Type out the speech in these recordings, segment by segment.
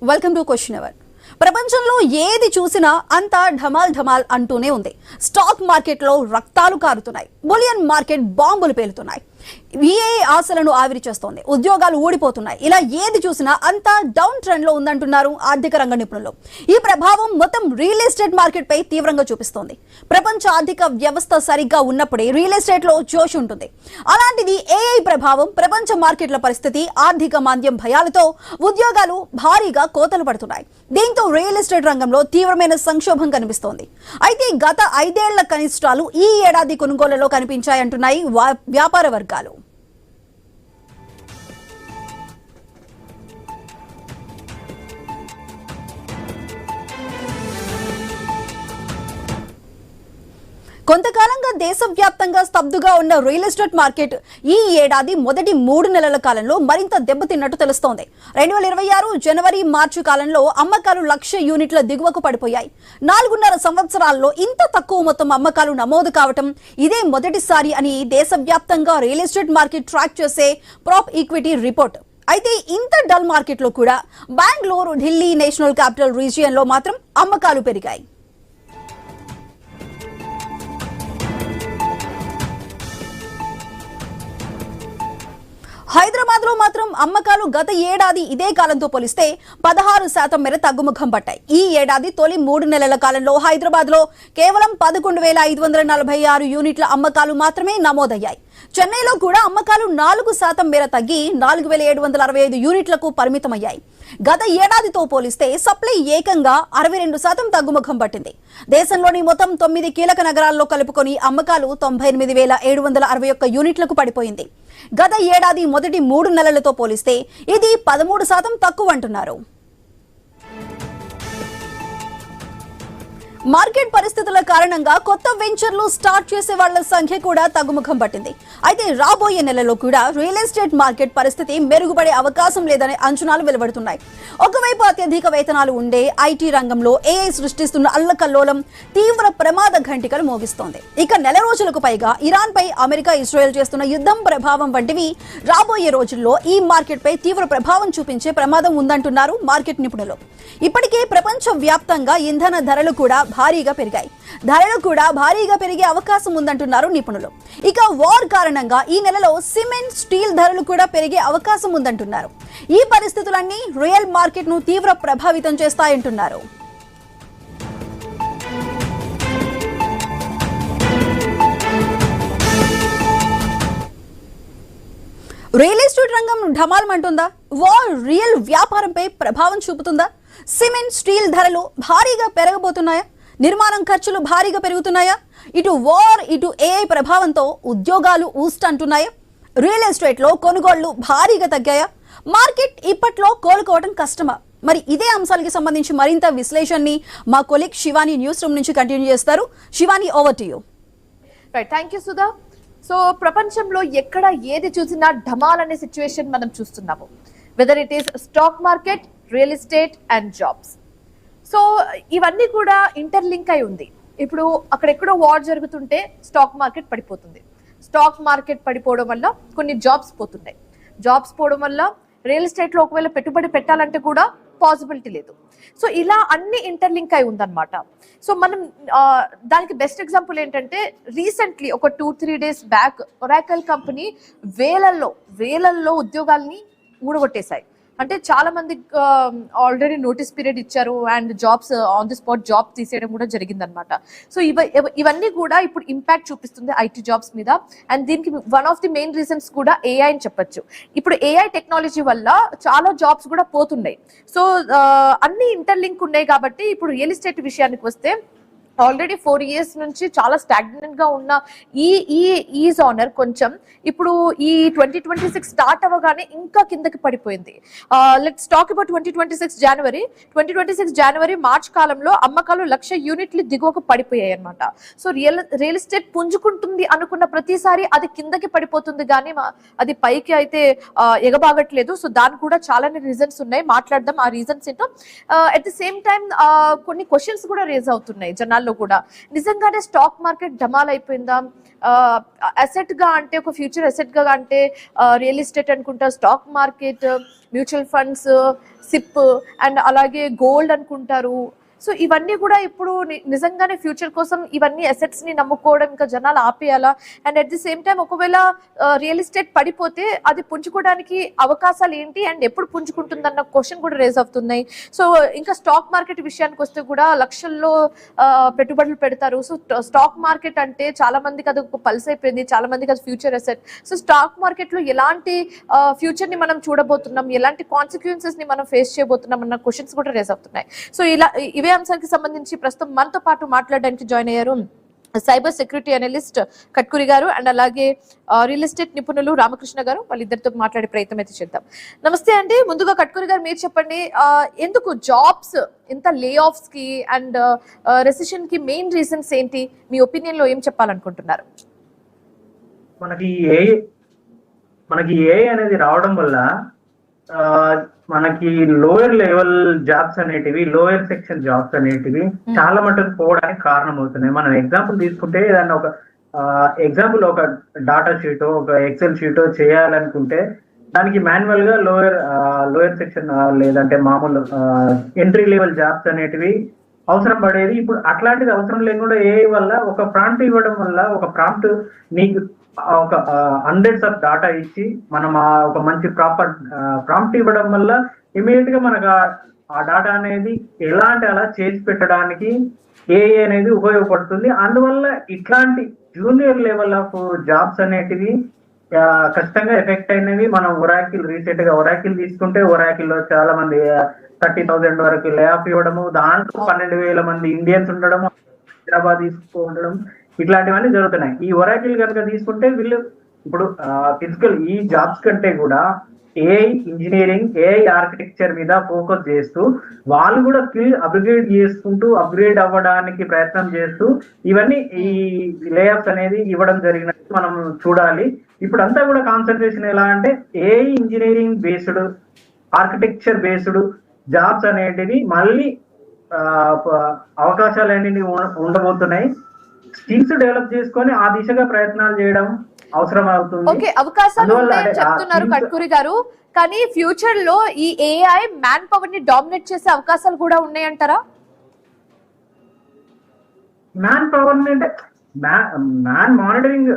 Welcome to question hour. ప్రపంచంలో ఏది చూసినా అంతా ఢమాల్ ఢమాల్ అంటూనే ఉంది. స్టాక్ మార్కెట్లో రక్తాలు కారుతున్నాయి, బులియన్ మార్కెట్ బాంబులు పేలుతున్నాయి, విఏ ఆశలను ఆవిరి చేస్తోంది, ఉద్యోగాలు ఊడిపోతున్నాయి. ఇలా ఏది చూసినా అంతా డౌన్ ట్రెండ్ లో ఉందంటున్నారు ఆర్థిక రంగ నిపుణులు. ఈ ప్రభావం మొత్తం రియల్ ఎస్టేట్ మార్కెట్ పై తీవ్రంగా చూపిస్తోంది. ప్రపంచ ఆర్థిక వ్యవస్థ సరిగ్గా ఉన్నప్పుడే రియల్ ఎస్టేట్ లో జోష్ ఉంటుంది. అలాంటిది ఏఐ ప్రభావం ప్రపంచ మార్కెట్ల పరిస్థితి, ఆర్థిక మాంద్యం భయాలతో ఉద్యోగాలు భారీగా కోతలు పడుతున్నాయి. దీంతో రియల్ ఎస్టేట్ రంగంలో తీవ్రమైన సంక్షోభం కనిపిస్తోంది. అయితే గత 5 ఏళ్ల కనిష్టాలు ఈ ఏడాది కొనుగోళ్లలో కనిపించాయంటున్నాయి వ్యాపార వర్గాలు. కొంతకాలంగా దేశవ్యాప్తంగా స్తబ్దుగా ఉన్న రియల్ ఎస్టేట్ మార్కెట్ ఈ ఏడాది మొదటి 3 నెలల కాలంలో మరింత దెబ్బతిన్నట్టు తెలుస్తోంది. 2026 జనవరి మార్చి కాలంలో అమ్మకాలు 1,00,000 యూనిట్ల దిగువకు పడిపోయాయి. 4.5 సంవత్సరాల్లో ఇంత తక్కువ మొత్తం అమ్మకాలు నమోదు కావటం ఇదే మొదటిసారి అని దేశవ్యాప్తంగా రియల్ ఎస్టేట్ మార్కెట్ ట్రాక్ చేసే ప్రాప్ ఈక్విటీ రిపోర్ట్. అయితే ఇంత డల్ మార్కెట్ లో కూడా Bengaluru, Delhi, national capital region లో మాత్రం అమ్మకాలు పెరిగాయి. హైదరాబాద్ లో మాత్రం అమ్మకాలు గత ఏడాది ఇదే కాలంతో పోలిస్తే 16% మేర తగ్గుముఖం పట్టాయి. ఈ ఏడాది తొలి 3 నెలల కాలంలో హైదరాబాద్ లో కేవలం 11,546 యూనిట్ల అమ్మకాలు మాత్రమే నమోదయ్యాయి. చెన్నైలో కూడా అమ్మకాలు 4% మేర తగ్గి 4,765 యూనిట్లకు పరిమితమయ్యాయి. గత ఏడాదితో పోలిస్తే సప్లై ఏకంగా 62% తగ్గుముఖం పట్టింది. దేశంలోని మొత్తం 9 కీలక నగరాల్లో కలుపుకొని అమ్మకాలు 98,761 యూనిట్లకు పడిపోయింది. గత ఏడాది మొదటి 3 నెలలతో పోలిస్తే ఇది 13% తక్కువ అంటున్నారు. మార్కెట్ పరిస్థితుల కారణంగా కొత్త వెంచర్లు స్టార్ట్ చేసే వాళ్ల సంఖ్య కూడా తగ్గుముఖం పట్టింది. అయితే రాబోయే నెలలో కూడా రియల్ ఎస్టేట్ మార్కెట్ పరిస్థితి మెరుగుపడే అవకాశం లేదనే అంచనాలు వెలువడుతున్నాయి. ఒకవైపు అత్యధిక వేతనాలు ఉండే ఐటీ రంగంలో ఏఐ సృష్టిస్తున్న అల్లకల్లోలం తీవ్ర ప్రమాద ఘంటికలు మోగిస్తోంది. ఇక నెల రోజులకు పైగా ఇరాన్ పై అమెరికా, ఇజ్రాయెల్ చేస్తున్న యుద్ధం ప్రభావం వంటివి రాబోయే రోజుల్లో ఈ మార్కెట్ పై తీవ్ర ప్రభావం చూపించే ప్రమాదం ఉందంటున్నారు మార్కెట్ నిపుణులు. ఇప్పటికే ప్రపంచ వ్యాప్తంగా ఇంధన ధరలు కూడా భారీగా పెరిగే అవకాశం ఉందంటున్నారు నిపుణులు. ఇక వార్ కారణంగా ఈ నెలలో సిమెంట్, స్టీల్ ధరలు కూడా పెరిగే అవకాశం ఉందంటున్నారు. ఈ పరిస్థితులన్నీ రియల్ మార్కెట్ ను తీవ్ర ప్రభావితం చేస్తాయంటున్నారు. రియల్ ఎస్టేట్ రంగం ఢమాల్మంటుందా? వార్ రియల్ వ్యాపారంపై ప్రభావం చూపుతుందా? సిమెంట్, స్టీల్ ధరలు భారీగా పెరగబోతున్నాయా? నిర్మాణం ఖర్చులు భారీగా పెరుగుతున్నాయా? ఇటు వార్, ఇటు ఏఐ ప్రభావంతో ఉద్యోగాలు ఊస్టంటున్నాయా? రియల్ ఎస్టేట్ లో కొనుగోళ్లు భారీగా తగ్గాయా? మార్కెట్ ఇప్పట్లో కోలుకోవడం కష్టమా? మరి ఇదే అంశాలకి సంబంధించి మరింత విశ్లేషణని మా కొలీగ్ శివాని న్యూస్ రూమ్ నుంచి కంటిన్యూ చేస్తారు. Shivani, over to you. Right, thank you Sudha. So ప్రపంచంలో ఎక్కడ ఏది చూసినా ఢమాల్ అనే సిచ్యువేషన్ మనం చూస్తున్నాము. Whether it is stock market, real estate and jobs. So ఇవన్నీ కూడా ఇంటర్లింక్ అయి ఉంది. ఇప్పుడు అక్కడెక్కడో వార్ జరుగుతుంటే స్టాక్ మార్కెట్ పడిపోతుంది. స్టాక్ మార్కెట్ పడిపోవడం వల్ల కొన్ని జాబ్స్ పోతున్నాయి. జాబ్స్ పోవడం వల్ల రియల్ ఎస్టేట్ లో ఒకవేళ పెట్టుబడి పెట్టాలంటే కూడా పాసిబిలిటీ లేదు. సో ఇలా అన్ని ఇంటర్లింక్ అయి ఉందన్నమాట. సో మనం దానికి బెస్ట్ ఎగ్జాంపుల్ ఏంటంటే రీసెంట్లీ ఒక 2-3 డేస్ బ్యాక్ ఒరాకల్ కంపెనీ వేలల్లో ఉద్యోగాల్ని ఊడగొట్టేశాయి. అంటే చాలా మంది ఆల్రెడీ నోటీస్ పీరియడ్ ఇచ్చారు and jobs on the spot job తీసేయడం కూడా జరిగిందనమాట. సో ఇవన్నీ కూడా ఇప్పుడు ఇంపాక్ట్ చూపిస్తుంది ఐటీ జాబ్స్ మీద. అండ్ దీనికి one of the main reasons కూడా ఏఐ అని చెప్పొచ్చు. ఇప్పుడు ఏఐ టెక్నాలజీ వల్ల చాలా జాబ్స్ కూడా పోతున్నాయి. సో అన్ని ఇంటర్లింక్ ఉన్నాయి కాబట్టి ఇప్పుడు రియల్ ఎస్టేట్ విషయానికి వస్తే ఆల్రెడీ 4 years నుంచి చాలా స్టాగ్నెంట్ గా ఉన్న ఈ జోనర్ కొంచెం ఇప్పుడు ఈ 2026 స్టార్ట్ అవ్వగానే ఇంకా కిందకి పడిపోయింది. Let's talk about 2026 January March కాలంలో అమ్మకాలు 1,00,000 యూనిట్లు దిగువకు పడిపోయాయి అనమాట. సో రియల్ ఎస్టేట్ పుంజుకుంటుంది అనుకున్న ప్రతిసారి అది కిందకి పడిపోతుంది కానీ అది పైకి అయితే ఎగబాగట్లేదు. సో దానికి కూడా చాలా రీజన్స్ ఉన్నాయి, మాట్లాడదాం ఆ రీజన్స్ ఏంటో. అట్ ది సేమ్ టైం కొన్ని క్వశ్చన్స్ కూడా రేజ్ అవుతున్నాయి జనాలు జనాల్లో కూడా. నిజంగానే స్టాక్ మార్కెట్ ధమాల్ అయిపోయిందా? అసెట్ గా అంటే ఒక ఫ్యూచర్ అసెట్ గా అంటే రియల్ ఎస్టేట్ అనుకుంటా, stock market, mutual funds, SIP and అలాగే గోల్డ్ అనుకుంటారు. సో ఇవన్నీ కూడా ఇప్పుడు నిజంగానే ఫ్యూచర్ కోసం ఇవన్నీ అసెట్స్ ని నమ్ముకోవడం ఇంకా జనాలు ఆపేయాలా? And at the same time ఒకవేళ రియల్ ఎస్టేట్ పడిపోతే అది పుంజుకోవడానికి అవకాశాలు ఏంటి అండ్ ఎప్పుడు పుంజుకుంటుందన్న క్వశ్చన్ కూడా రేజ్ అవుతున్నాయి. సో ఇంకా స్టాక్ మార్కెట్ విషయానికి వస్తే కూడా లక్షల్లో పెట్టుబడులు పెడతారు. సో స్టాక్ మార్కెట్ అంటే చాలా మందికి అది ఒక పల్స్ అయిపోయింది, చాలా మందికి అది future asset. So stock market లో ఎలాంటి ఫ్యూచర్ ని మనం చూడబోతున్నాం, ఎలాంటి కాన్సిక్వెన్సెస్ ని మనం ఫేస్ చేయబోతున్నాం అన్న క్వశ్చన్స్ కూడా రేజ్ అవుతున్నాయి. సో ఇవే అంశానికి సంబంధించి ప్రస్తుతం మనతో పాటు మాట్లాడడానికి జాయిన్ అయ్యారు సైబర్ సెక్యూరిటీ అనలిస్ట్ కట్కూరి గారు అండ్ అలాగే రియల్ ఎస్టేట్ నిపుణులు రామకృష్ణ గారు. వాళ్ళిద్దరితో మాట్లాడే ప్రయత్నం అయితే చేద్దాం. నమస్తే అండి. ముందుగా కట్కూరి గారు మీరు చెప్పండి, ఎందుకు జాబ్స్ ఇంత లే ఆఫ్స్ కి అండ్ రెసిషన్ కి మెయిన్ రీజన్స్ ఏంటి? మీ ఒపీనియన్ లో ఏం చెప్పాలనుకుంటున్నారు? మనకి ఏ అనేది రావడం వల్ల మనకి లోయర్ లెవెల్ జాబ్స్ అనేటివి, లోయర్ సెక్షన్ జాబ్స్ అనేటివి చాలా మటుకు పోవడానికి కారణం అవుతున్నాయి. మనం ఎగ్జాంపుల్ తీసుకుంటే ఏదన్నా ఒక ఎగ్జాంపుల్ ఒక డాటా షీటో ఒక ఎక్సెల్ షీటో చేయాలనుకుంటే దానికి మాన్యువల్ గా లోయర్ సెక్షన్ లేదంటే మామూలు ఎంట్రీ లెవెల్ జాబ్స్ అనేటివి అవసరం పడేది. ఇప్పుడు అట్లాంటిది అవసరం లేకుండా ఏ వల్ల ఒక ప్రాంప్ట్ ఇవ్వడం వల్ల, ఒక ప్రాంప్ట్ నీకు ఒక హండ్రెడ్స్ ఆఫ్ డాటా ఇచ్చి మనం ఒక మంచి ప్రాపర్ ప్రాంప్ట్ ఇవ్వడం వల్ల ఇమీడియట్ గా మనకు ఆ డాటా అనేది ఎలా అంటే అలా చేసి పెట్టడానికి ఏఐ అనేది ఉపయోగపడుతుంది. అందువల్ల ఇట్లాంటి జూనియర్ లెవెల్ ఆఫ్ జాబ్స్ అనేటివి ఖచ్చితంగా ఎఫెక్ట్ అయినవి. మనం ఒరాకిల్ రీసెంట్ గా ఒరాకిల్ తీసుకుంటే ఒరాకిల్ లో చాలా మంది 30,000 వరకు లే ఆఫ్ ఇవ్వడము, దాంట్లో 12,000 మంది ఇండియన్స్ ఉండడము, హైదరాబాద్ ఉండడం, ఇట్లాంటివన్నీ జరుగుతున్నాయి. ఈ ఒరాకిల్ కనుక తీసుకుంటే వీళ్ళు ఇప్పుడు ఫిజికల్ ఈ జాబ్స్ కంటే కూడా ఏఐ ఇంజనీరింగ్, ఏఐ ఆర్కిటెక్చర్ మీద ఫోకస్ చేస్తూ వాళ్ళు కూడా స్కిల్ అప్గ్రేడ్ చేసుకుంటూ అప్గ్రేడ్ అవ్వడానికి ప్రయత్నం చేస్తూ ఇవన్నీ ఈ లేఆఫ్స్ అనేది ఇవ్వడం జరిగినట్టు మనం చూడాలి. ఇప్పుడు అంతా కూడా కాన్సన్ట్రేషన్ ఎలా అంటే AI engineering based, architecture based jobs అనేటివి మళ్ళీ అవకాశాలు అనేవి ఉండబోతున్నాయి. స్కిల్స్ డెవలప్ చేసుకొని ఆ దిశగా ప్రయత్నాలు చేయడం అవసరం అవుతుంది. ఓకే, అవకాశాలు ఉన్నాయని చెప్తున్నారు కట్కూరి గారు, కానీ ఫ్యూచర్ లో ఈ ఏఐ మ్యాన్ పవర్ ని డామినేట్ చేసే అవకాశాలు కూడా ఉన్నాయంటారా? మ్యాన్ పవర్ ని అంటే మ్యాన్ మానిటరింగ్,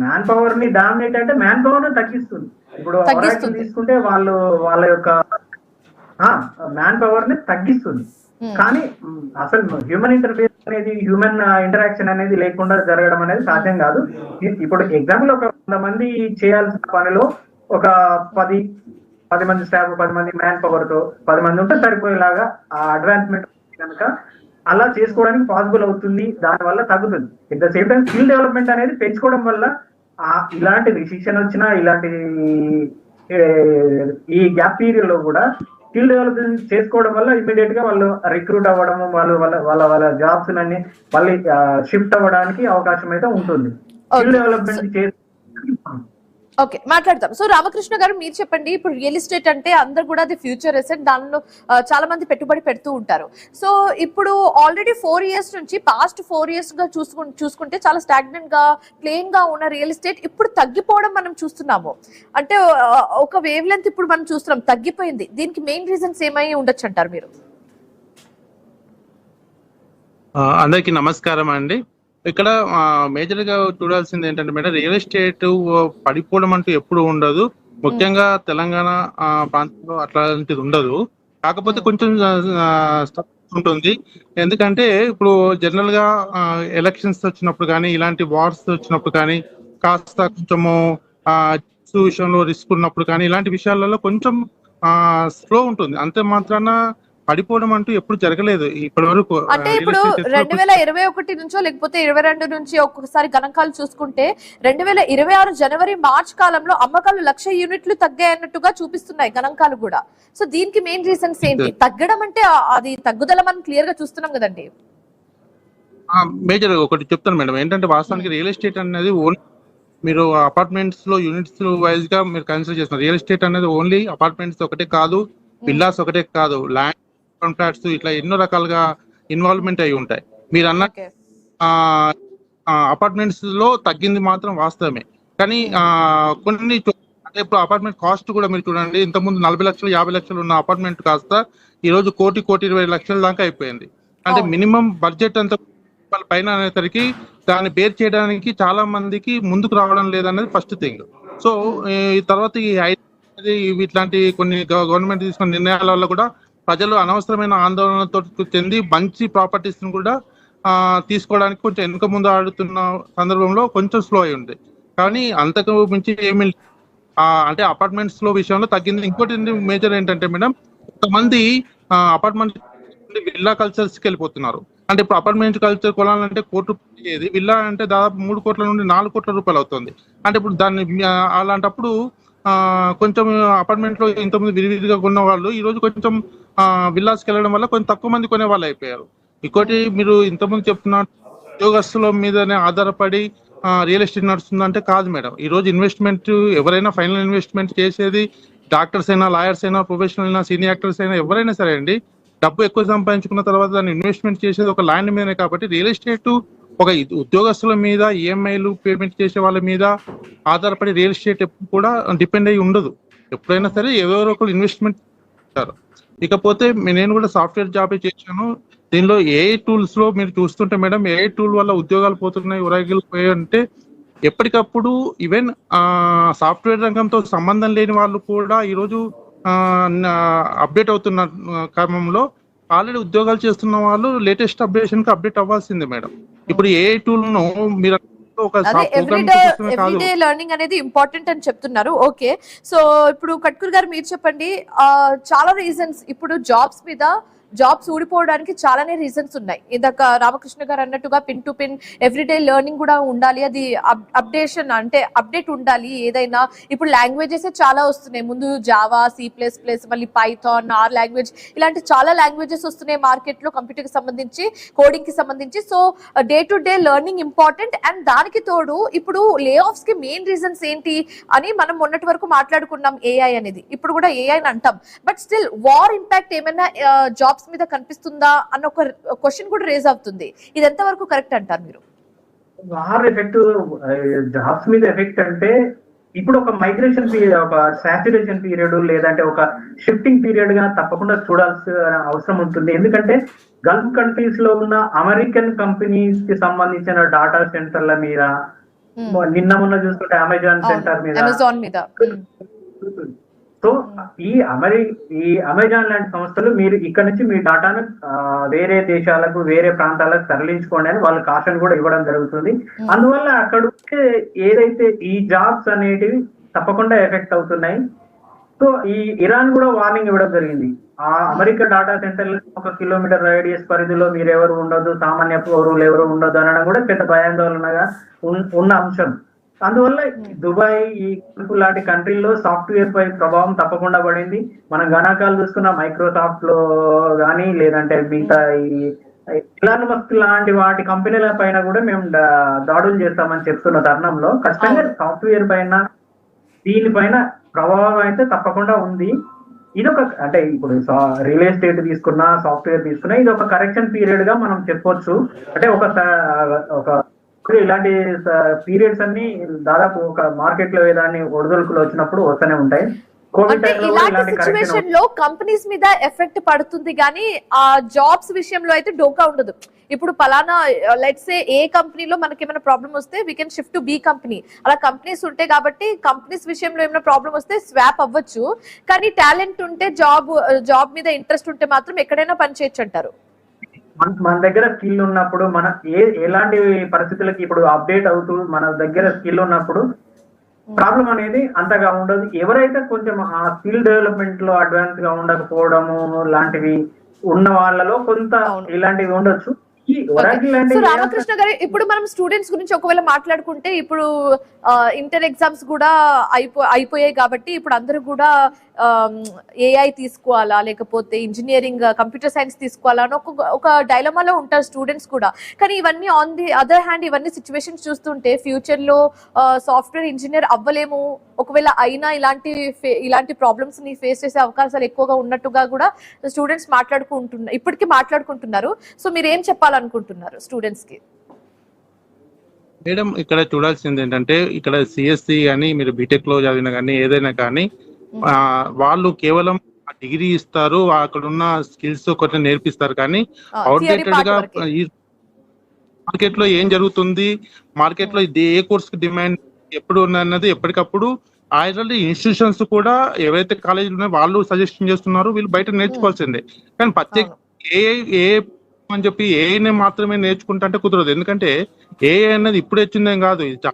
మ్యాన్ పవర్ ని డామినేట్ అంటే మ్యాన్ పవర్ ని తగ్గిస్తుంది. ఇప్పుడు తీసుకుంటే వాళ్ళ యొక్క మ్యాన్ పవర్ ని తగ్గిస్తుంది, కానీ అసలు హ్యూమన్ ఇంటర్ఫేస్ అనేది, హ్యూమన్ ఇంటరాక్షన్ అనేది లేకుండా జరగడం అనేది సాధ్యం కాదు. ఇప్పుడు ఎగ్జాంపుల్ ఒక 100 మంది చేయాల్సిన పనిలో ఒక 10 మంది స్టాఫ్, 10 మంది మ్యాన్ పవర్ తో 10 మంది ఉంటే సరిపోయేలాగా ఆ అడ్వాన్స్మెంట్ కనుక అలా చేసుకోవడానికి పాసిబుల్ అవుతుంది. దానివల్ల తగ్గుతుంది. At the same time skill development అనేది పెంచుకోవడం వల్ల ఇలాంటి రిసిషన్ వచ్చినా, ఇలాంటి ఈ గ్యాప్ పీరియడ్ లో కూడా స్కిల్ డెవలప్మెంట్ చేసుకోవడం వల్ల ఇమీడియట్ గా వాళ్ళు రిక్రూట్ అవ్వడం, వాళ్ళ జాబ్స్ అన్ని మళ్ళీ షిఫ్ట్ అవ్వడానికి అవకాశం అయితే ఉంటుంది. స్కిల్ డెవలప్మెంట్ ఓకే, మాట్లాడతాం. సో రామకృష్ణ గారు మీరు చెప్పండి, ఇప్పుడు రియల్ ఎస్టేట్ అంటే అందరు కూడా అది ఫ్యూచర్ ఎసెట్, దానిలో చాలా మంది పెట్టుబడి పెడుతూ ఉంటారు. సో ఇప్పుడు ఆల్రెడీ 4 years నుంచి పాస్ట్ 4 years గా చూసుకుంటే చాలా స్టాగ్నెంట్ గా ప్లేన్ గా ఉన్న రియల్ ఎస్టేట్ ఇప్పుడు తగ్గిపోవడం మనం చూస్తున్నాము. అంటే ఒక వేవ్ లెంత్ ఇప్పుడు మనం చూస్తున్నాం తగ్గిపోయింది. దీనికి మెయిన్ రీజన్స్ ఏమై ఉండొచ్చు అంటారు మీరు? అందరికీ నమస్కారం అండి. ఇక్కడ మేజర్ గా చూడాల్సింది ఏంటంటే మేడం, రియల్ ఎస్టేట్ పడిపోవడం అంటూ ఎప్పుడు ఉండదు. ముఖ్యంగా తెలంగాణ ప్రాంతంలో అట్లాంటిది ఉండదు. కాకపోతే కొంచెం ఉంటుంది. ఎందుకంటే ఇప్పుడు జనరల్ గా ఎలక్షన్స్ వచ్చినప్పుడు కానీ, ఇలాంటి వార్స్ వచ్చినప్పుడు కానీ, కాస్త కొంచెము విషయంలో రిస్క్ ఉన్నప్పుడు కానీ, ఇలాంటి విషయాలలో కొంచెం స్లో ఉంటుంది. అంతే మాత్రాన పడిపోవడం అంటూ ఎప్పుడు జరగలేదు ఇప్పటి వరకు. అంటే ఇప్పుడు 2021 నుంచో లేకపోతే 22 నుంచి ఒక్కొక్కసారి గణాంకాలు చూసుకుంటే 2026 జనవరి మార్చ్ కాలంలో అమ్మకాలు 1,00,000 యూనిట్లు తగ్గాయన్నట్టుగా చూపిస్తున్నాయి గణాంకాలు కూడా. సో దీనికి మెయిన్ రీజన్స్ ఏంటి? తగ్గడం అంటే అది తగ్గుదల మనం క్లియర్ గా చూస్తున్నాం కదండి. మేజర్ ఒకటి చెప్తాను మేడం, ఏంటంటే వాస్తవానికి రియల్ ఎస్టేట్ అనేది ఓన్లీ మీరు అపార్ట్మెంట్స్ లో యూనిట్స్ వైజ్ గా మీరు కన్సిడర్ చేస్తున్నారు. రియల్ ఎస్టేట్ అనేది ఓన్లీ అపార్ట్మెంట్స్ ఒకటే కాదు, విల్లాస్ ఒకటే కాదు, ల్యాండ్ ఫ్లాట్స్, ఇట్లా ఎన్నో రకాలుగా ఇన్వాల్వ్మెంట్ అయి ఉంటాయి. మీరు అన్న ఓకే. అపార్ట్మెంట్స్ లో తగ్గింది మాత్రం వాస్తవమే. కానీ కొన్ని అంటే ఇప్పుడు అపార్ట్మెంట్ కాస్ట్ కూడా మీరు చూడండి, ఇంతకుముందు 40 లక్షలు 50 లక్షలు ఉన్న అపార్ట్మెంట్ కాస్త ఈ రోజు 1,20,00,000 దాకా అయిపోయింది. అంటే అవును. మినిమం బడ్జెట్ అంత పైన అనేసరికి దాన్ని బేర్ చేయడానికి చాలా మందికి ముందుకు రావడం లేదనేది ఫస్ట్ థింగ్. సో ఈ తర్వాత ఇట్లాంటి కొన్ని గవర్నమెంట్ తీసుకున్న నిర్ణయాల వల్ల కూడా ప్రజలు అనవసరమైన ఆందోళనతో చెంది మంచి ప్రాపర్టీస్ కూడా తీసుకోవడానికి కొంచెం వెనుక ముందు ఆడుతున్న సందర్భంలో కొంచెం స్లో అయి ఉంది. కానీ అంతకు మించి ఏమి అంటే అపార్ట్మెంట్స్ లో విషయంలో తగ్గింది. ఇంకోటి మేజర్ ఏంటంటే మేడం, కొంతమంది అపార్ట్మెంట్ విల్లా కల్చర్స్ కి వెళ్ళిపోతున్నారు. అంటే ఇప్పుడు అపార్ట్మెంట్ కల్చర్ కొనాలంటే ₹1 అయ్యేది, విల్లా అంటే దాదాపు 3 కోట్ల నుండి 4 కోట్ల రూపాయలు అవుతుంది. అంటే ఇప్పుడు దాన్ని అలాంటప్పుడు కొంచెం అపార్ట్మెంట్ లో ఇంతకుముందు విరివిరిగా కొన్న వాళ్ళు ఈ రోజు కొంచెం విల్లాస్కి వెళ్ళడం వల్ల కొంచెం తక్కువ మంది కొనే వాళ్ళు అయిపోయారు. ఇంకోటి మీరు ఇంతకుముందు చెప్తున్న ఉద్యోగస్తుల మీదనే ఆధారపడి రియల్ ఎస్టేట్ నడుస్తుందంటే కాదు మేడం. ఈ రోజు ఇన్వెస్ట్మెంట్ ఎవరైనా ఫైనల్ ఇన్వెస్ట్మెంట్ చేసేది డాక్టర్స్ అయినా, లాయర్స్ అయినా, ప్రొఫెషనల్ అయినా, సీనియర్ యాక్టర్స్ అయినా ఎవరైనా సరే అండి, డబ్బు ఎక్కువ సంపాదించుకున్న తర్వాత దాన్ని ఇన్వెస్ట్మెంట్ చేసేది ఒక ల్యాండ్ మీదనే. కాబట్టి రియల్ ఎస్టేట్ ఒక ఉద్యోగస్తుల మీద, ఈఎంఐలు పేమెంట్ చేసే వాళ్ళ మీద ఆధారపడి రియల్ ఎస్టేట్ ఎప్పుడు కూడా డిపెండ్ అయ్యి ఉండదు. ఎప్పుడైనా సరే ఎవరో ఒకరు ఇన్వెస్ట్మెంట్ చేస్తారు. ఇకపోతే నేను కూడా సాఫ్ట్వేర్ జాబే చేశాను. దీనిలో ఏఐ టూల్స్ లో మీరు చూస్తుంటే మేడం, ఏఐ టూల్ వల్ల ఉద్యోగాలు పోతున్నాయి, ఉరగిలిపోయాయి. అంటే ఎప్పటికప్పుడు ఈవెన్ సాఫ్ట్వేర్ రంగంతో సంబంధం లేని వాళ్ళు కూడా ఈరోజు అప్డేట్ అవుతున్న క్రమంలో ఆల్రెడీ ఉద్యోగాలు చేస్తున్న వాళ్ళు లేటెస్ట్ అప్డేషన్ కి అప్డేట్ అవ్వాల్సిందే మేడం. ఇప్పుడు ఏఐ టూల్ ను మీరు ఒక ఎవ్రీడే లెర్నింగ్ అనేది ఇంపార్టెంట్ అని చెప్తున్నారు. ఓకే, సో ఇప్పుడు కట్కూర్ గారు మీరు చెప్పండి. చాలా రీజన్స్ ఇప్పుడు జాబ్స్ ఊడిపోవడానికి చాలానే రీజన్స్ ఉన్నాయి. ఇందాక రామకృష్ణ గారు అన్నట్టుగా pin to pin everyday learning కూడా ఉండాలి, అది అప్డేషన్ అంటే అప్డేట్ ఉండాలి. ఏదైనా ఇప్పుడు లాంగ్వేజెస్ చాలా వస్తున్నాయి. ముందు జావా, C++, మళ్ళీ పైథాన్, ఆర్ లాంగ్వేజ్, ఇలాంటి చాలా లాంగ్వేజెస్ వస్తున్నాయి మార్కెట్ లో కంప్యూటర్ కి సంబంధించి, కోడింగ్ కి సంబంధించి. So day to day learning important. And దానికి తోడు ఇప్పుడు లే ఆఫ్స్ కి మెయిన్ రీజన్స్ ఏంటి అని మనం మొన్నటి వరకు మాట్లాడుకున్నాం. ఏఐ అనేది ఇప్పుడు కూడా ఏఐ అని అంటాం, బట్ స్టిల్ వార్ ఇంపాక్ట్ ఏమైనా జాబ్స్ మీద కనిపిస్తుందా అన్న ఒక క్వశ్చన్ కూడా రేజ్ అవుతుంది. ఇది ఎంత వరకు కరెక్ట్ అంటారు మీరు? వార్ ఎఫెక్ట్ జాబ్స్ మీద ఎఫెక్ట్ అంటే ఇప్పుడు ఒక మైగ్రేషన్ పీరియడ్, ఒక సాచురేషన్ పీరియడ్, లేదంటే ఒక షిఫ్టింగ్ పీరియడ్ గా తప్పకుండా చూడాల్సిన అవసరం ఉంటుంది. ఎందుకంటే గల్ఫ్ కంట్రీస్ లో ఉన్న అమెరికన్ కంపెనీస్ కి సంబంధించిన డాటా సెంటర్ల మీద, నిన్న మొన్న చూసుకుంటే అమెజాన్ సెంటర్ మీద, సో ఈ అమెజాన్ లాంటి సంస్థలు మీరు ఇక్కడ నుంచి మీ డాటాను వేరే దేశాలకు, వేరే ప్రాంతాలకు తరలించుకోండి అని వాళ్ళు కాషన్ కూడా ఇవ్వడం జరుగుతుంది. అందువల్ల అక్కడ ఏదైతే ఈ జాబ్స్ అనేటివి తప్పకుండా ఎఫెక్ట్ అవుతున్నాయి. సో ఈ ఇరాన్ కూడా వార్నింగ్ ఇవ్వడం జరిగింది. ఆ అమెరికా డాటా సెంటర్లు 1 కిలోమీటర్ రేడియస్ పరిధిలో మీరెవరు ఉండదు, సామాన్య పౌరులు ఎవరు ఉండదు అనడం కూడా పెద్ద భయాందోళనగా ఉన్న అంశం. అందువల్ల దుబాయ్, ఈ లాంటి కంట్రీల్లో సాఫ్ట్వేర్ పై ప్రభావం తప్పకుండా పడింది. మనం గణాంకాలు చూసుకున్న మైక్రోసాఫ్ట్ లో కానీ, లేదంటే మిగతా ఈ ఎలాన్ మస్క్ లాంటి వాటి కంపెనీల పైన కూడా మేము దాడులు చేస్తామని చెప్తున్న తరుణంలో ఖచ్చితంగా సాఫ్ట్వేర్ పైన, దీనిపైన ప్రభావం అయితే తప్పకుండా ఉంది. ఇదొక అంటే ఇప్పుడు రియల్ ఎస్టేట్ తీసుకున్నా, సాఫ్ట్వేర్ తీసుకున్నా, ఇది ఒక కరెక్షన్ పీరియడ్ గా మనం చెప్పొచ్చు. అంటే ఒక ఇలాంటి పీరియడ్స్ అన్ని దాదాపు ఒక మార్కెట్ లో ఏదాన్ని ఒడిదుడుకులు వచ్చినప్పుడు వస్తూనే ఉంటాయి. అంటే ఇలాంటి సిచ్యువేషన్ లో కంపెనీస్ మీద ఎఫెక్ట్ పడుతుంది కానీ ఆ జాబ్స్ విషయంలో అయితే డోకా ఉండదు. ఇప్పుడు పలానా లెట్స్ సే ఏ కంపెనీలో మనకి ఏమైనా ప్రాబ్లం వస్తే we can shift to be company, అలా కంపెనీస్ ఉంటాయి. కాబట్టి కంపెనీస్ విషయంలో ఏమైనా ప్రాబ్లం వస్తే స్వాప్ అవ్వచ్చు. కానీ టాలెంట్ ఉంటే, జాబ్ మీద ఇంట్రెస్ట్ ఉంటే మాత్రం ఎక్కడైనా పని చేయొచ్చు అంటారు. మన దగ్గర స్కిల్ ఉన్నప్పుడు, మన ఎలాంటి పరిస్థితులకి ఇప్పుడు అప్డేట్ అవుతూ మన దగ్గర స్కిల్ ఉన్నప్పుడు ప్రాబ్లం అనేది అంతగా ఉండదు. ఎవరైతే కొంచెం ఆ స్కిల్ డెవలప్మెంట్ లో అడ్వాన్స్ గా ఉండకపోవడము లాంటివి ఉన్న వాళ్ళలో కొంత ఇలాంటివి ఉండొచ్చు. రామకృష్ణ గారు, ఇప్పుడు మనం స్టూడెంట్స్ గురించి ఒకవేళ మాట్లాడుకుంటే, ఇప్పుడు ఇంటర్ ఎగ్జామ్స్ కూడా అయిపోయాయి కాబట్టి ఇప్పుడు అందరూ కూడా ఏఐ తీసుకోవాలా లేకపోతే ఇంజనీరింగ్, కంప్యూటర్ సైన్స్ తీసుకోవాలా అని ఒక డైలమాలో ఉంటారు స్టూడెంట్స్ కూడా. కానీ ఇవన్నీ ఆన్ ది అదర్ హ్యాండ్ ఇవన్నీ సిచ్యువేషన్స్ చూస్తుంటే ఫ్యూచర్ లో సాఫ్ట్వేర్ ఇంజనీర్ అవ్వలేము ఒకవేళ అయినా ఇలాంటి ప్రాబ్లమ్స్ ని ఫేస్ చేసే అవకాశాలు ఎక్కువగా ఉన్నట్టుగా కూడా స్టూడెంట్స్ ఇప్పటికీ మాట్లాడుకుంటున్నారు. సో మీరు ఏం చెప్పాలనుకుంటున్నారు స్టూడెంట్స్ కి? మేడం ఇక్కడ చూడాల్సింది ఏంటంటే ఇక్కడ సిఎస్సి కానీ మీరు బీటెక్ లో చదివిన కానీ ఏదైనా కానీ వాళ్ళు కేవలం డిగ్రీ ఇస్తారు, అక్కడ ఉన్న స్కిల్స్ కొంచెం నేర్పిస్తారు, కానీ అవుట్డేటెడ్ గా ఈ మార్కెట్ లో ఏం జరుగుతుంది, మార్కెట్ లో ఏ కోర్స్ కి డిమాండ్ ఎప్పుడు ఉన్నది ఎప్పటికప్పుడు ఆల్రెడీ ఇన్స్టిట్యూషన్స్ కూడా ఎవరైతే కాలేజీలు ఉన్నాయో వాళ్ళు సజెషన్ చేస్తున్నారు, వీళ్ళు బయట నేర్చుకోవాల్సిందే. కానీ ప్రత్యేక ఏ అని చెప్పి ఏఐని మాత్రమే నేర్చుకుంటా అంటే కుదరదు. ఎందుకంటే ఏఐ అనేది ఇప్పుడు వచ్చిందేం కాదు, ఇది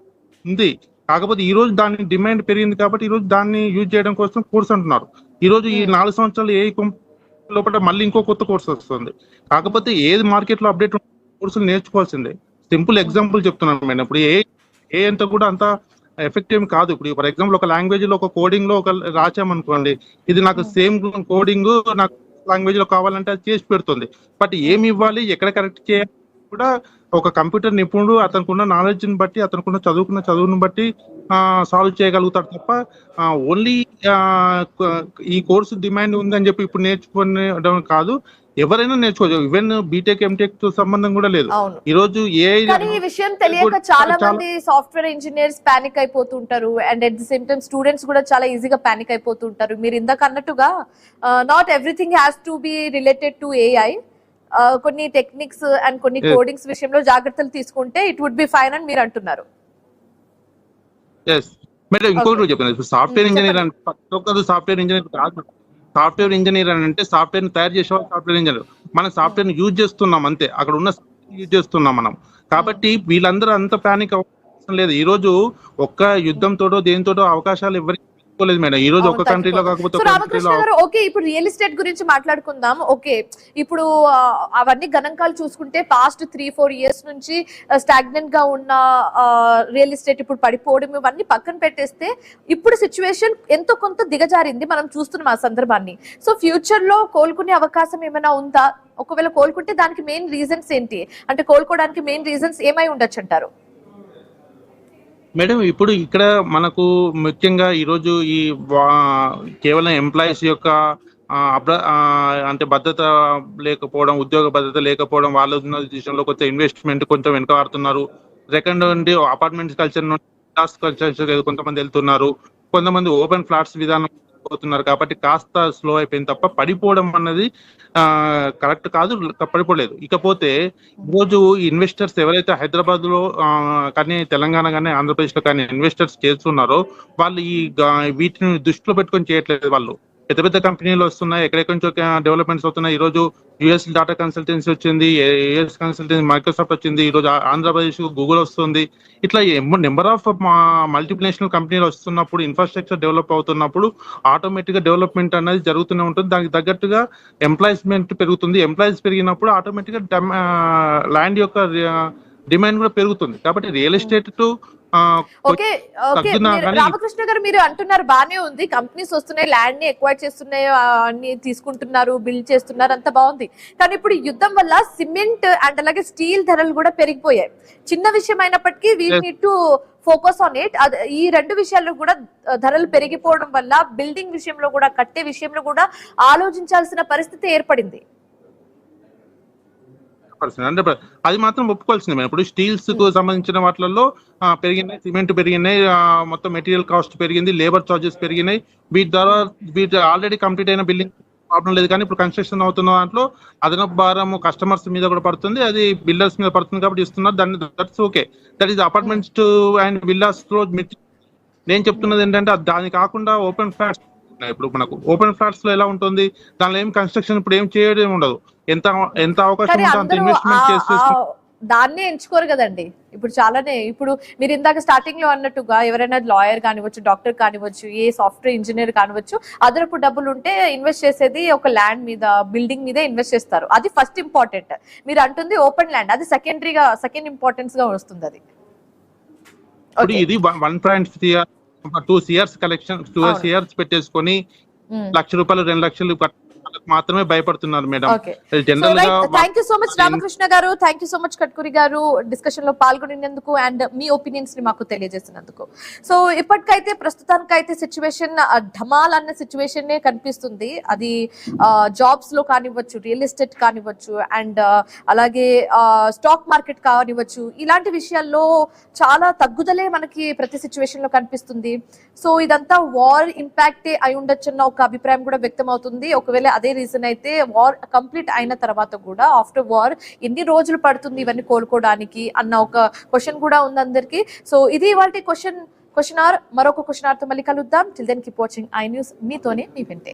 ఉంది. కాకపోతే ఈ రోజు దాని డిమాండ్ పెరిగింది కాబట్టి ఈ రోజు దాన్ని యూజ్ చేయడం కోసం కోర్స్ అంటున్నారు. ఈ రోజు ఈ 4 సంవత్సరాలు ఏఐ లోపల మళ్ళీ ఇంకో కొత్త కోర్స్ వస్తుంది. కాకపోతే ఏది మార్కెట్ లో అప్డేట్ కోర్సులు నేర్చుకోవాల్సిందే. సింపుల్ ఎగ్జాంపుల్ చెప్తున్నాను మేడం. ఇప్పుడు ఏ అంతా కూడా అంత ఎఫెక్టివ్ కాదు. ఇప్పుడు ఫర్ ఎగ్జాంపుల్ ఒక లాంగ్వేజ్ లో ఒక కోడింగ్ లో ఒక రాచామనుకోండి, ఇది నాకు సేమ్ కోడింగ్ నాకు లాంగ్వేజ్ లో కావాలంటే అది చేసి పెడుతుంది. బట్ ఏమి ఇవ్వాలి, ఎక్కడ కరెక్ట్ చేయాలి కూడా ఒక కంప్యూటర్ నిపుణుడు అతనుకున్న నాలెడ్జ్ ని బట్టి, అతనుకున్న చదువును బట్టి సాల్వ్ చేయగలుగుతాడు తప్ప ఓన్లీ ఈ కోర్సు డిమాండ్ ఉందని చెప్పి ఇప్పుడు నేర్చుకోవడం కాదు. ఎవరైనా నేర్చుకోవచ్చు. ఈవెన్ బీటెక్ ఎంటెక్ తో సంబంధం కూడా లేదు. ఈ రోజు ఈ విషయం తెలియక చాలా మంది సాఫ్ట్వేర్ ఇంజనీర్స్ పానిక్ అయిపోతుంటారు, and at the same time students కూడా చాలా ఈజీగా పానిక్ అయిపోతుంటారు. మీరు ఇందాక అన్నట్టుగా not everything has to be related to AI. కొన్ని టెక్నిక్స్ అండ్ కొన్ని కోడింగ్స్ విషయంలో జాగ్రత్తలు తీసుకుంటే ఇట్ వుడ్ బి ఫైన్ అని మీరు అంటున్నారు. మేడం ఇంకొకటి చెప్పండి, సాఫ్ట్వేర్ ఇంజనీర్ అంటే సాఫ్ట్వేర్ ఇంజనీర్ కాదు. సాఫ్ట్వేర్ ఇంజనీర్ అని అంటే సాఫ్ట్వేర్ ని తయారు చేసేవాళ్ళు సాఫ్ట్వేర్ ఇంజనీర్. మనం సాఫ్ట్వేర్ ని యూజ్ చేస్తున్నాం అంతే, అక్కడ ఉన్న యూజ్ చేస్తున్నాం మనం. కాబట్టి వీళ్ళందరూ అంత ప్యానిక్ అవసరం లేదు. ఈ రోజు ఒక్క యుద్ధంతోటో దేనితోటో అవకాశాలు ఎవరికి లేదు మేడం. ఈ రోజు ఒక కంట్రీలో కాకపోతే ఓకే, ఇప్పుడు రియల్ ఎస్టేట్ గురించి మాట్లాడుకుందాం. ఓకే, ఇప్పుడు అవన్నీ గణాంకాలు చూసుకుంటే పాస్ట్ 3-4 years నుంచి స్టాగ్నెంట్ గా ఉన్న రియల్ ఎస్టేట్ ఇప్పుడు పడిపోవడం ఇవన్నీ పక్కన పెట్టేస్తే ఇప్పుడు సిచ్యువేషన్ ఎంతో కొంత దిగజారింది, మనం చూస్తున్నాం ఆ సందర్భాన్ని. సో ఫ్యూచర్ లో కోలుకునే అవకాశం ఏమైనా ఉందా? ఒకవేళ కోలుకుంటే దానికి మెయిన్ రీజన్స్ ఏంటి, అంటే కోలుకోవడానికి మెయిన్ రీజన్స్ ఏమై ఉండొచ్చు అంటారు? మేడం ఇప్పుడు ఇక్కడ మనకు ముఖ్యంగా ఈరోజు ఈ కేవలం ఎంప్లాయీస్ యొక్క అంటే భద్రత లేకపోవడం, ఉద్యోగ భద్రత లేకపోవడం, వాళ్ళ ఉన్న విషయంలో కొంచెం ఇన్వెస్ట్మెంట్ కొంచెం వెనకబడుతున్నారు. సెకండ్ నుండి అపార్ట్మెంట్స్ కల్చర్ నుండి కొంతమంది వెళ్తున్నారు, కొంతమంది ఓపెన్ ఫ్లాట్స్ విధానం పోతున్నారు. కాబట్టి కాస్త స్లో అయిపోయింది తప్ప పడిపోవడం అన్నది కరెక్ట్ కాదు, పడిపోలేదు. ఇకపోతే ఈరోజు ఇన్వెస్టర్స్ ఎవరైతే హైదరాబాద్ లో కానీ తెలంగాణ కానీ ఆంధ్రప్రదేశ్ లో కానీ ఇన్వెస్టర్స్ చేస్తున్నారో వాళ్ళు వీటిని దృష్టిలో పెట్టుకొని చేయట్లేదు. వాళ్ళు పెద్ద పెద్ద కంపెనీలు వస్తున్నాయి, ఎక్కడెక్కడి నుంచో డెవలప్మెంట్స్ అవుతున్నాయి. ఈ రోజు యుఎస్ డాటా కన్సల్టెన్సీ వచ్చింది, యుఎస్ కన్సల్టెన్సీ మైక్రోసాఫ్ట్ వచ్చింది, ఈ రోజు ఆంధ్రప్రదేశ్ గూగుల్ వస్తుంది. ఇట్లా నెంబర్ ఆఫ్ మల్టీనేషనల్ కంపెనీలు వస్తున్నప్పుడు, ఇన్ఫ్రాస్ట్రక్చర్ డెవలప్ అవుతున్నప్పుడు ఆటోమేటిక్ గా డెవలప్మెంట్ అనేది జరుగుతూనే ఉంటుంది. దానికి తగ్గట్టుగా ఎంప్లాయ్మెంట్ పెరుగుతుంది. ఎంప్లాయీస్ పెరిగినప్పుడు ఆటోమేటిక్ గా ల్యాండ్ యొక్క డిమాండ్ కూడా పెరుగుతుంది. కాబట్టి రియల్ ఎస్టేట్ ఓకే రామకృష్ణ గారు, మీరు అంటున్నారు బానే ఉంది, కంపెనీస్ వస్తున్నాయి, ల్యాండ్ ని ఎక్వైర్ చేస్తున్నాయి, అన్ని తీసుకుంటున్నారు, బిల్డ్ చేస్తున్నారు, అంత బాగుంది. కానీ ఇప్పుడు యుద్ధం వల్ల సిమెంట్ అండ్ అలాగే స్టీల్ ధరలు కూడా పెరిగిపోయాయి. చిన్న విషయం అయినప్పటికీ we need to focus on it. ఈ 2 విషయాల్లో కూడా ధరలు పెరిగిపోవడం వల్ల బిల్డింగ్ విషయంలో కూడా, కట్టే విషయంలో కూడా ఆలోచించాల్సిన పరిస్థితి ఏర్పడింది. అది మాత్రం ఒప్పుకోవాల్సిందే. ఇప్పుడు స్టీల్స్ కు సంబంధించిన వాటిల్లో పెరిగినాయి, సిమెంట్ పెరిగినాయి, మొత్తం మెటీరియల్ కాస్ట్ పెరిగింది, లేబర్ చార్జెస్ పెరిగినాయి. వీటి ఆల్రెడీ కంప్లీట్ అయిన బిల్డింగ్ ప్రాబ్లం లేదు, కానీ ఇప్పుడు కన్స్ట్రక్షన్ అవుతున్న దాంట్లో అదనపు భారం కస్టమర్స్ మీద కూడా పడుతుంది, అది బిల్డర్స్ మీద పడుతుంది కాబట్టి ఇస్తున్నారు. That's okay. That is apartments and villas లో నేను చెప్తున్నది ఏంటంటే దాని కాకుండా ఓపెన్ ఫ్లాట్స్. ఇప్పుడు మనకు ఓపెన్ ఫ్లాట్స్ లో ఎలా ఉంటుంది, దానిలో ఏం కన్స్ట్రక్షన్ ఇప్పుడు ఏం చేయడం ఉండదు. ఎంత అవకాశం ఉంటే అంత ఇన్వెస్ట్మెంట్ చేసి దాన్నే ఎంచుకోరు కదండి. ఇప్పుడు చాలానే, ఇప్పుడు మీరు ఇందాక స్టార్టింగ్ లో అన్నట్టుగా ఎవరైనా లాయర్ కానివచ్చు, డాక్టర్ కానివచ్చు, ఏ సాఫ్ట్వేర్ ఇంజనీర్ కానివచ్చు, అదనపు డబ్బులు ఉంటే ఇన్వెస్ట్ చేసేది ఒక ల్యాండ్ మీద, బిల్డింగ్ మీద ఇన్వెస్ట్ చేస్తారు. అది ఫస్ట్ ఇంపార్టెంట్. మీరు అంటుంది ఓపెన్ ల్యాండ్, అది సెకండ్ ఇంపార్టెన్స్ గా వస్తుంది. అది ఇది 1.2 CRs కలెక్షన్ 2 CRs పెట్టేసుకొని ₹1,00,000 2 లక్షలు వాళ్ళకి మాత్రమే భయపడుతున్నారు మేడం. Okay. జనరల్ గా thank you so much Ramakrishna గారు, thank you so much Katkuri గారు డిస్కషన్ లో పాల్గొనేందుకు అండ్ మీ ఒపీనియన్స్ ని మాకు తెలియజేసినందుకు. సో ఇప్పటికైతే ప్రస్తుతానికైతే సిచ్యువేషన్ ఢమాల్ అన్న సిచ్యువేషన్ కనిపిస్తుంది. అది జాబ్స్ లో కానివ్వచ్చు, రియల్ ఎస్టేట్ కానివ్వచ్చు, అండ్ అలాగే స్టాక్ మార్కెట్ కానివ్వచ్చు, ఇలాంటి విషయాల్లో చాలా తగ్గుదలే మనకి ప్రతి సిచ్యువేషన్ లో కనిపిస్తుంది. సో ఇదంతా వార్ ఇంపాక్టే అయి ఉండొచ్చు అన్న ఒక అభిప్రాయం కూడా వ్యక్తం అవుతుంది. ఒకవేళ అదే రీజన్ అయితే వార్ కంప్లీట్ అయిన తర్వాత కూడా ఆఫ్టర్ వార్ ఎన్ని రోజులు పడుతుంది ఇవన్నీ కోలుకోవడానికి అన్న ఒక క్వశ్చన్ కూడా ఉంది అందరికి. సో ఇది ఇవాల్టి క్వశ్చన్ ఆర్. మరొక క్వశ్చన్ ఆర్ తో మళ్ళీ కలుద్దాం. Till then keep watching I news. మీతోనే మీ వెంటే.